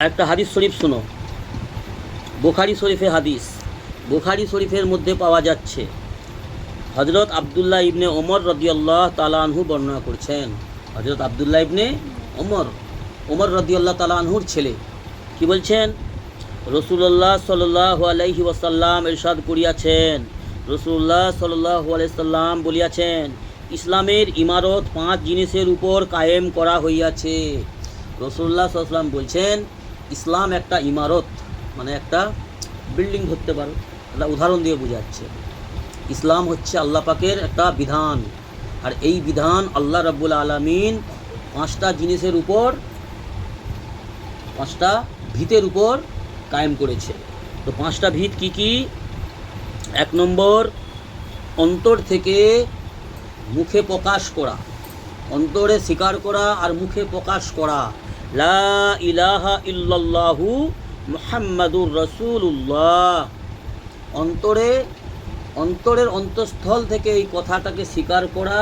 একটা হাদিস শরীফ শুনো, বুখারী শরীফে হাদিস। বুখারী শরীফের মধ্যে পাওয়া যাচ্ছে, হজরত আবদুল্লাহ ইবনে ওমর রাদিয়াল্লাহু তাআলা আনহু বর্ণনা করছেন। হজরত আবদুল্লাহ ইবনে ওমর রাদিয়াল্লাহু তাআলা আনহুর ছেলে কি বলছেন? রাসূলুল্লাহ সাল্লাল্লাহু আলাইহি ওয়াসাল্লাম ইরশাদ করিয়াছেন, রাসূলুল্লাহ সাল্লাল্লাহু আলাইহি সাল্লাম বলিয়াছেন, ইসলামের ইমারত 5 জিনিসের উপর কায়েম করা হইয়াছে। রাসূলুল্লাহ সাল্লাল্লাহু আলাইহি ওয়াসাল্লাম বলছেন, ইসলাম একটা ইমারত, মানে একটা বিল্ডিং ধরতে পারো, একটা উদাহরণ দিয়ে বোঝাচ্ছে। ইসলাম হচ্ছে আল্লাহ পাকের একটা বিধান, আর এই বিধান আল্লাহ রাব্বুল আলামিন 5টা জিনিসের উপর, 5টা ভিতের উপর কায়েম করেছে। তো 5টা ভিত কি কি? 1 নম্বর, অন্তর থেকে মুখে প্রকাশ করা, অন্তরে স্বীকার করা আর মুখে প্রকাশ করা, লা ইলাহা ইল্লাল্লাহু মুহাম্মাদুর রাসূলুল্লাহ। অন্তরের অন্তঃস্থল থেকে এই কথাটাকে স্বীকার করা,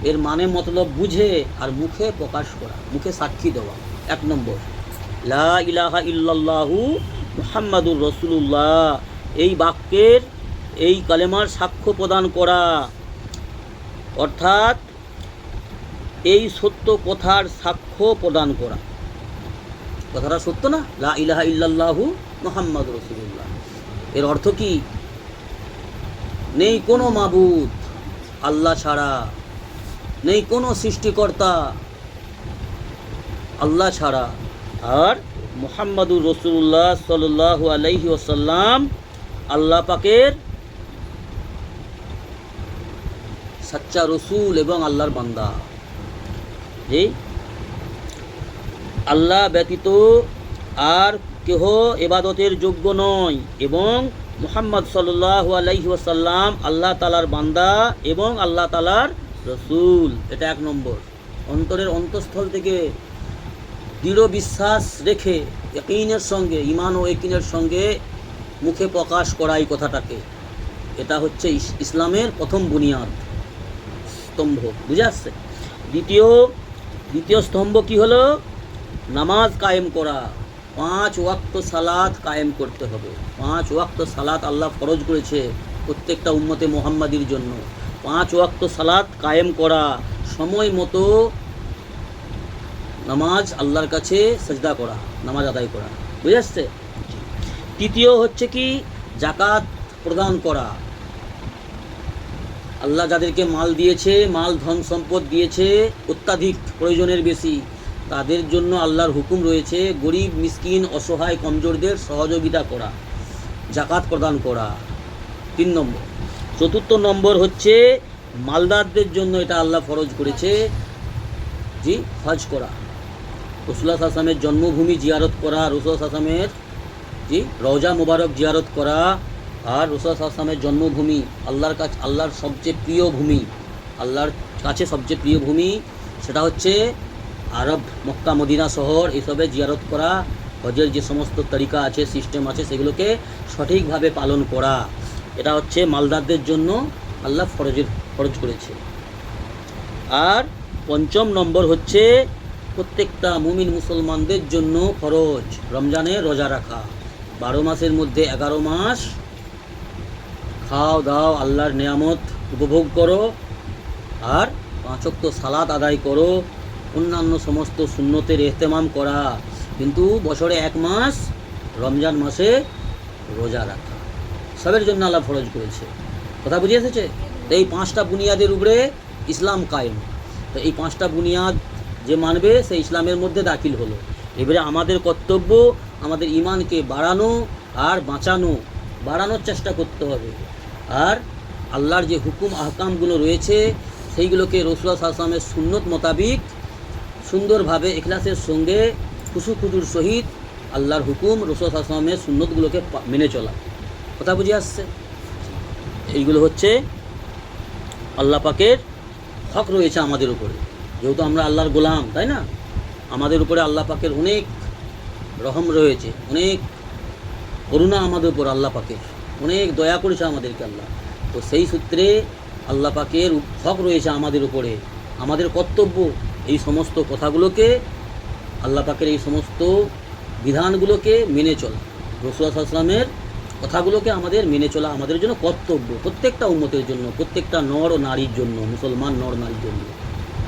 এর মানে মতলব বুঝে আর মুখে প্রকাশ করা, মুখে সাক্ষী দেওয়া। 1 নম্বর, লা ইলাহা ইল্লাল্লাহু মুহাম্মাদুর রাসূলুল্লাহ, এই বাক্যের, এই কালেমার সাক্ষ্য প্রদান করা, অর্থাৎ এই সত্য কথার সাক্ষ্য প্রদান করা। কথাটা সত্য না? লা ইলাহা ইল্লাল্লাহু মুহাম্মাদুর রাসূলুল্লাহ, এর অর্থ কি? নেই কোনো মাবুদ আল্লাহ ছাড়া, নেই কোনো সৃষ্টিকর্তা আল্লাহ ছাড়া, আর মুহাম্মাদুর রাসূলুল্লাহ সাল্লাল্লাহু আলাইহি ওয়াসাল্লাম আল্লাহ পাকের সচ্চা রসুল এবং আল্লাহর বান্দা। এই আল্লাহ ব্যতীত আর কেহ ইবাদতের যোগ্য নয়, এবং মুহাম্মদ সাল্লাল্লাহু আলাইহি ওয়াসাল্লাম আল্লাহ তাআলার বান্দা এবং আল্লাহ তাআলার রসুল। এটা 1 নম্বর, অন্তরের অন্তঃস্থল থেকে দৃঢ় বিশ্বাস রেখে ইয়াকিনের সঙ্গে, ঈমান ও ইয়াকিনের সঙ্গে মুখে প্রকাশ করা এই কথাটাকে, এটা হচ্ছে ইসলামের প্রথম বুনিয়াদ স্তম্ভ। বুঝে আসছে? দ্বিতীয় স্তম্ভ কি হলো? নামাজ কায়েম করা। 5 ওয়াক্ত সালাত কায়েম করতে হবে। 5 ওয়াক্ত সালাত আল্লাহ ফরজ করেছে প্রত্যেকটা উম্মতে মুহাম্মাদির জন্য। 5 ওয়াক্ত সালাত কায়েম করা, সময় মতো নামাজ আল্লাহর কাছে সেজদা করা, নামাজ আদায় করা। বুঝে আসছে? তৃতীয় হচ্ছে কি? যাকাত প্রদান করা। আল্লাহ যাদেরকে মাল দিয়েছে, মাল ধন সম্পদ দিয়েছে অত্যাধিক প্রয়োজনের বেশি, তাদের জন্য আল্লাহর হুকুম রয়েছে গরিব, মিসকিন, অসহায়, কমজোরদের সহযোগিতা করা, যাকাত প্রদান করা। 3 নম্বর। 4র্থ নম্বর হচ্ছে মালদারদের জন্য এটা আল্লাহ ফরজ করেছে, জি, হজ করা। রাসূলুল্লাহ সাল্লাল্লাহু আলাইহি ওয়াসাল্লামের জন্মভূমি জিয়ারত করা, রাসূলুল্লাহ সাল্লাল্লাহু আলাইহি ওয়াসাল্লামের জি রওজা মুবারক জিয়ারত করা, আর রাসূলুল্লাহ সাল্লাল্লাহু আলাইহি ওয়াসাল্লামের জন্মভূমি আল্লাহর কাছে, আল্লাহর সবচেয়ে প্রিয় ভূমি, আল্লাহর কাছে সবচেয়ে প্রিয় ভূমি, সেটা হচ্ছে আরব, মক্কা, মদিনা শহর, এসবে জিয়ারত করা। হজের যে সমস্ত তরিকা আছে, সিস্টেম আছে, সেগুলোকে সঠিকভাবে পালন করা, এটা হচ্ছে মালদারদের জন্য আল্লাহ ফরজ করেছে। আর 5ম নম্বর হচ্ছে প্রত্যেকটা মুমিন মুসলমানদের জন্য ফরজ রমজানে রোজা রাখা। 12 মাসের মধ্যে 11 মাস খাও দাও, আল্লাহর নেয়ামত উপভোগ করো, আর 5 ওয়াক্ত সালাত আদায় করো, অন্যান্য সমস্ত সুন্নতের ইহতেমাম করা, কিন্তু বছরে 1 মাস রমজান মাসে রোজা রাখা, সবের জন্য আল্লাহ ফরজ করেছে। কথা বুঝে এসেছে? তো এই 5টা বুনিয়াদের উপরে ইসলাম কায়েম। তো এই 5টা বুনিয়াদ যে মানবে সে ইসলামের মধ্যে দাখিল হলো। এবারে আমাদের কর্তব্য আমাদের ঈমানকে বাড়ানো আর বাড়ানোর চেষ্টা করতে হবে। আর আল্লাহর যে হুকুম আহকামগুলো রয়েছে সেইগুলোকে রাসূলুল্লাহ সাল্লাল্লাহু আলাইহি ওয়াসাল্লামের সুন্নত মোতাবিক সুন্দরভাবে ইখলাসের সঙ্গে খুশুর সহিত আল্লাহর হুকুম, রাসূলুল্লাহ সাল্লাল্লাহু আলাইহি ওয়াসাল্লামের সুন্নতগুলোকে মেনে চলা। কথা বুঝে আসছে? এইগুলো হচ্ছে আল্লাহ পাকের হক রয়েছে আমাদের উপরে, যেহেতু আমরা আল্লাহর গোলাম, তাই না? আমাদের উপরে আল্লাহ পাকের অনেক রহম রয়েছে, অনেক করুণা আমাদের উপর, আল্লাহ পাকের অনেক দয়া করেছে আমাদেরকে আল্লাহ। তো সেই সূত্রে আল্লাহ পাকের হক রয়েছে আমাদের উপরে। আমাদের কর্তব্য এই সমস্ত কথাগুলোকে, আল্লাহ পাকের এই সমস্ত বিধানগুলোকে মেনে চলা, রাসূলুল্লাহ সাল্লাল্লাহু আলাইহি ওয়াসাল্লামের কথাগুলোকে আমাদের মেনে চলা আমাদের জন্য কর্তব্য, প্রত্যেকটা উম্মতের জন্য, প্রত্যেকটা নর ও নারীর জন্য, মুসলমান নর নারীর জন্য।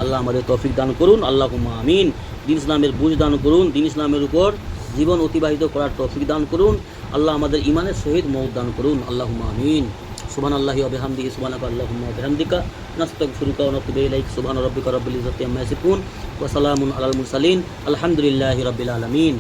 আল্লাহ আমাদের তৌফিক দান করুন, আল্লাহুম্মা আমিন। দিন ইসলামের বুঝ দান করুন, দিন ইসলামের উপর জীবন অতিবাহিত করার তৌফিক দান করুন। আল্লাহ আমাদের ইমানের সহিত মওত দান করুন, আল্লাহুম্মা আমিন। সুবহানাল্লাহি ওয়া বিহামদিহি, সুবহানাকা আল্লাহুম্মা ওয়া বিহামদিকা, নাস্তাগফিরুকা ওয়া নাতুবু ইলাইক। সুবহানা রাব্বিকা রাব্বিল ইজ্জাতি আম্মা ইয়াসিফুন ওয়া সালামুন আলাল মুরসালিন, আলহামদুলিল্লাহি রাব্বিল আলামিন।